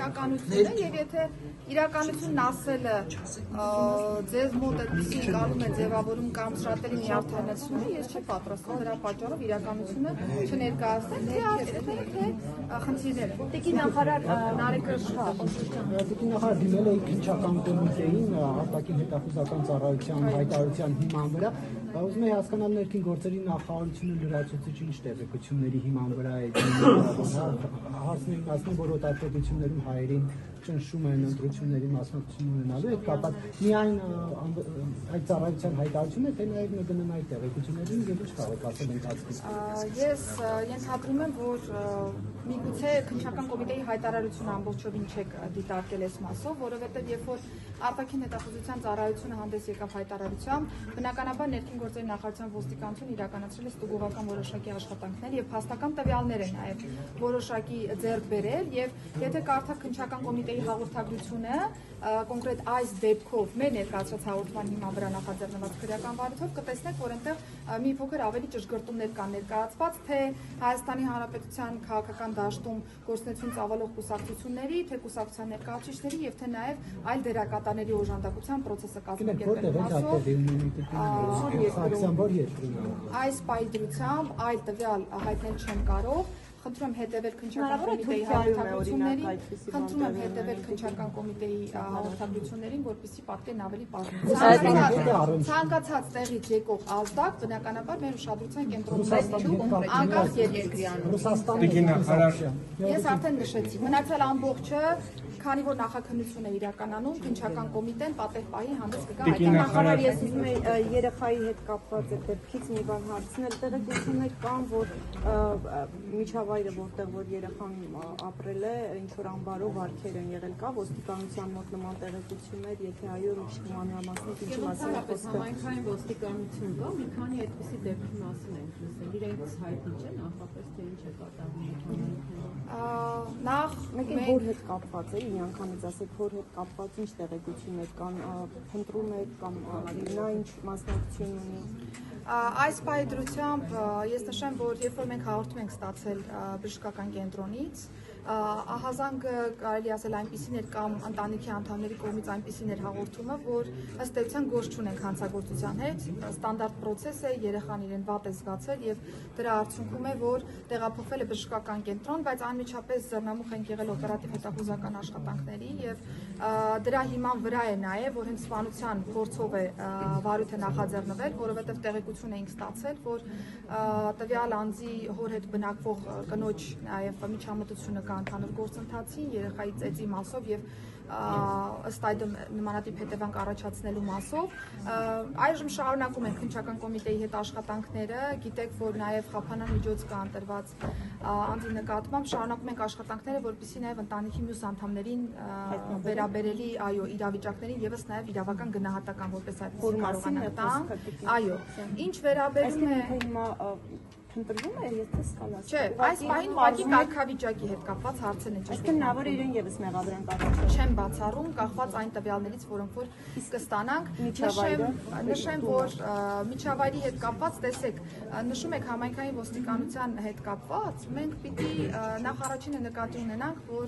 իրականությունը եւ եթե իրականությունն ասելը ձեզ մոտ այդպեսի կարում է ձևավորում կամ շատ էլի նյարդայնացնում, ես չեմ պատրաստվում դրա պատճառով իրականությունը չներկայացնել, թե խնդիրները։ Տիկին նախարար Նարեկ Տիկին նախարար դիմել է քննչական կոմիտեին արտաքին հետախուզական ծառայության հայտարարության հիման վրա, ուզում եմ հասկանալ ներքին գործերի նախարարությունը լրացուցիչ ինչ տեղեկությունների հիման վրա է հարցն ասում, որ օտարպետություններում հայերին ճնշում են ընտրությունների մասնակցություն ունենալու հետ կապված միայն այդ ծառայության հայտարարությունը, թե նաև կգնան այդ տեղեկություններին եւ ինչ կարող եք ասել ընթացքում։ Ես ենթադրում եմ, որ միգուցե քննչական կոմիտեի հայտարարությունը ամբողջովին չեք դիտարկել այս մասով, որովհետև երբ որ արտաքին հետախուզության ծառայությունը հանդես եկավ հայտարարությամբ, բնականաբար ներքին գործերի նախարարության ոստիկանությունը իրականացրել է ստուգողական որոշակի աշխատանքներ եւ փաստական տվյալներ են նաեւ որոշակի ձեռք բերել եւ եթե կարդաք քննչական կոմիտեի հաղորդագրությունը կոնկրետ այս դեպքով մեր ներկայացրած հաղորդման հիման վրա նախաձեռնված քրեական վարույթով կտեսնեք, որ այնտեղ մի փոքր ավելի ճշգրտումներ կան ներկայացված, թե Հայաստանի Հանրապետության քաղաքական դաշտում գործունեություն ծավալող կուսակցությունների, թե կուսակցության ներկայացուցիչների եւ թե նաեւ այլ դերակատարների օժանդակության process-ը կազմակերպելու այս պայծրությամբ այլ տվյալ հայտնել չեմ կարող։ Խնդրում եմ հետևել քննչական կոմիտեի հաղորդագրություններին, խնդրում եմ հետևել քննչական կոմիտեի հաղորդագրություններին, որպեսզի պատկերն ավելի պարզվի։ Ցանկացած տեղից եկող ազդակ բնականաբար մեր ուշադրության կենտրոնում լինելու անկախ երկրի։ Ես արդեն նշեցի, մնացել ամբողջը, քանի որ նախաքննություն է իրականում, քննչական կոմիտեն պատեհ պահի հանդես կգա հայտարարություն։ Նախարար, ես ուզում եմ երեխայի հետ կապված այդ դեպքից մի բան հարցնել, տեղեկություններ կան, որ միջավայրը, որտեղ որ երեխան ապրել է, ինչ որ ամբարով վարքեր են եղել, կա ոստիկանության մոտ նման տեղեկություններ, եթե այո, ինչ մանրամասնիկ ինչի մասին է խոսքը։ Համայնքային ոստիկանություն կա, մի քանի այդպիսի դեպքի մասին ենք լսել, իրենք հայտնի չէ նախապես թե ինչ է կատարվում։ Նախ մեկ որ հետ կապված է, միանգամից ասեք, որ հետ կապված ինչ տեղեկություններ կան, փնտրում եք կամ նա ինչ մասնակցություն ունի։ Այս պայծրությամբ ես նշեմ, որ երբ որ մենք հաղորդում ենք ստացել բժշկական կենտրոնից, ահազանգ կարելի ասել այնպիսիներ կամ ընտանիքի անդամների կողմից այնպիսիներ հաղորդումը, որ ըստ էության գործ չունենք հանցագործության հետ, ստանդարտ process է, երեխան իրեն վատ է զգացել եւ դրա արդյունքում է, որ տեղափոխվել է բժշկական կենտրոն, բայց անմիջապես ձեռնամուխ են եղել օպերատիվ հետախուզական աշխատանքների եւ դրա հիման վրա է նաեւ, որ հենց սպանության փորձով է վարույթը նախաձեռնվել, որովհետեւ տեղեկություն էինք ստացել, որ տվյալ անձի հոր հետ բնակվող կնոջ նաեւ միջամտությունը կա ընդհանուր գործընթացին, երեխայի ծեծի մասով եւ ըստ այդմ նմանատիպ հետևանք առաջացնելու մասով այժմ շարունակում են քննչական կոմիտեի հետ աշխատանքները, գիտեք, որ նաեւ խափանան միջոց կա ընտրված անձի նկատմամբ, շարունակում ենք աշխատանքները, որպեսզի նաեւ ընտանիքի մյուս անդամներին վերաբերելի այո իրավիճակներին եւս նաեւ իրավական գնահատական որպես այդպես կարողանան տան։ Այո, ինչ վերաբերում է Ընտրվում է, եթե ստանաց։ Չէ, այս պահին ուղղակի կարգավիճակի հետ կապված հարցեր են ճիշտ։ Նա որ իրեն եւս մեղադրանք առաջ չեմ բացառում, կախված այն տվյալներից, որոնք որ կստանանք։ Նշեմ, որ միջավայրի հետ կապված, տեսեք, նշում եք համայնքային ոստիկանության հետ կապված, մենք պիտի նախ առաջինը նկատի ունենանք, որ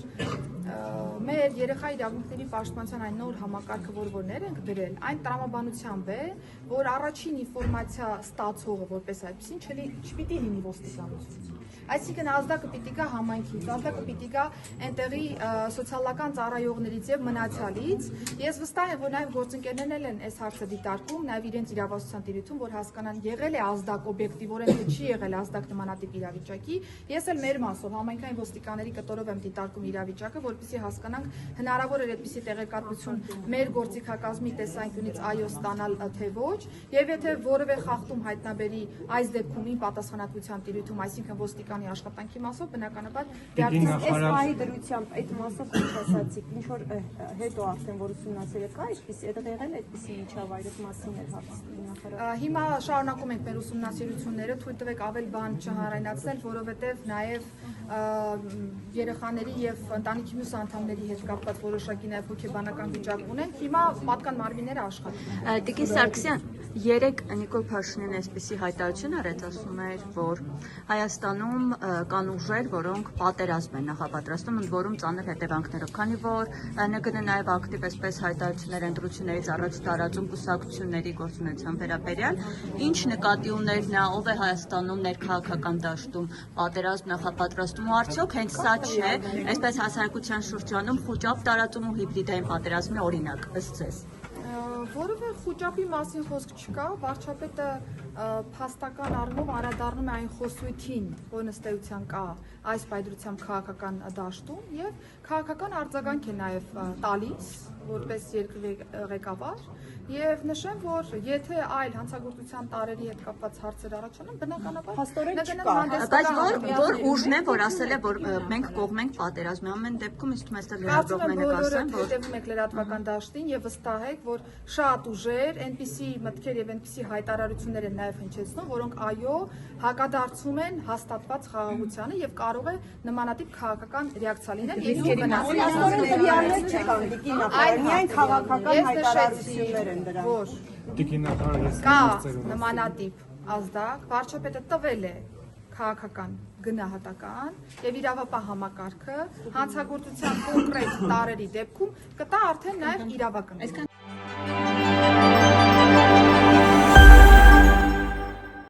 մեր երեխայի իրավունքների պաշտպանության այն նոր համակարգը, որ ենք դրել, այն տրամաբանությամբ է, որ առաջին ինֆորմացիա ստացողը որպես այդպեսին չպիտի լինի ոստիկանություն։ Այսինքն ազդակը պիտի գա համայնքից, ազդակը պիտի գա այնտեղի սոցիալական ծառայողներից եւ մնացյալից։ Ես վստահ եմ, որ նաեւ գործընկերներն են այս հարցը դիտարկում, նաեւ իրենց իրավասության տիրույթում, որ հասկանան եղել է ազդակ օբյեկտիվորեն, թե չի եղել ազդակ նմանատիպ իրավիճակի։ Ես էլ մեր մասով համայնքային ոստիկանների կտորով եմ դիտարկում իրավիճակը, որպեսզի հասկանանք հնարավոր է այդպիսի տեղեկատվություն մեր գործիքակազմի տեսանկյունից այո ստանալ թե ոչ, եւ եթե որևէ խախտում հայտնաբերի այս դեպքում ին պատասխանատվության տիրույթում, այսինքն ոստիկանի աշխատանքի մասով, բնականաբար այս պահի դրությամբ այդ մասով ինչ ասացիք, ինչ որ հետո արդեն որ ուսումնասիրել կա, այսպեսի այդտեղ եղել է այդպեսի միջավայր մասին էր հարցը։ Հիմա շարունակում ենք մեր ուսումնասիրությունները, թույլ տվեք ավել բան չհարայնացնել, որովհետև նաև երեխաների եւ ընտանիքի մյուս անդամների հետ կապված որոշակի նաև հոգեբանական վիճակ ունենք։ Հիմա պատկան մարմինները աշխատում։ Տիկին Սարգսյան, երեք Նիկոլ Փաշինյանը այսպեսի հայտարարություն արեց, ասում էր, որ Հայաստանում կան ուժեր, որոնք պատերազմ են նախապատրաստում, ընդ որում ծանր հետևանքներով, քանի որ ՆԳՆ-ը նաև ակտիվ էսպես հայտարարություններ ընտրություններից առաջ տարածում կուսակցությունների գործունեության վերաբերյալ, ինչ նկատի ուներ նա, ով է Հայաստանում ներքաղաքական դաշտում պատերազմ նախապատրաստում, ու արդյոք հենց սա չէ, այսպես հասարակության շրջանում խոճապ տարածում ու հիբրիդային պատերազմի օրինակ, ըստ ձեզ։ Որևէ խոճապի մասին խոսք չկա, վարչապետը փաստական առումով անդրադառնում է այն խոսույթին, որ ըստ էության կա այս պայծրությամբ քաղաքական դաշտում եւ քաղաքական արձագանք է նաեւ տալիս որպես երկրի ղեկավար եւ նշեմ, որ եթե այլ հանցագործության տարերի հետ կապված հարցեր առաջանան, բնականաբար Փաստորեն չկա։ Բայց որ ուժն է, որ ասել է, որ մենք կողմ ենք պատերազմի, ամեն դեպքում ինձ թվում է այստեղ լրագրողները կասեն, որ հետևում եք լրատվական դաշտին եւ վստահ եք, որ շատ ուժեր, այնպիսի մտքեր եւ այնպիսի հայտարարություններ են նաեւ հնչեցնում, որոնք այո, հակադարձում են հաստատված խաղաղությանը եւ կարող է նմանատիպ քաղաքական ռեակցիա լինել երկրի վնասի։ Միայն քաղաքական հայտարարություններ են դրանք։ Որ կա նմանատիպ ազդակ, վարչապետը տվել է քաղաքական գնահատական եւ իրավապահ համակարգը հանցագործության կոնկրետ տարերի դեպքում կտա արդեն նաեւ իրավական։